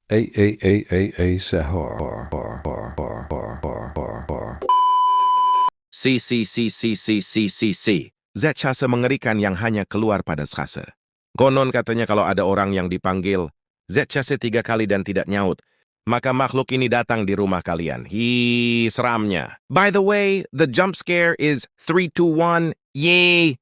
Sahur. Si. Zat mengerikan yang hanya keluar pada Schase. Konon katanya kalau ada orang yang dipanggil Zat 3 kali dan tidak nyaut, maka makhluk ini datang di rumah kalian. Seramnya. By the way, the jump scare is 3, 2, 1, yay!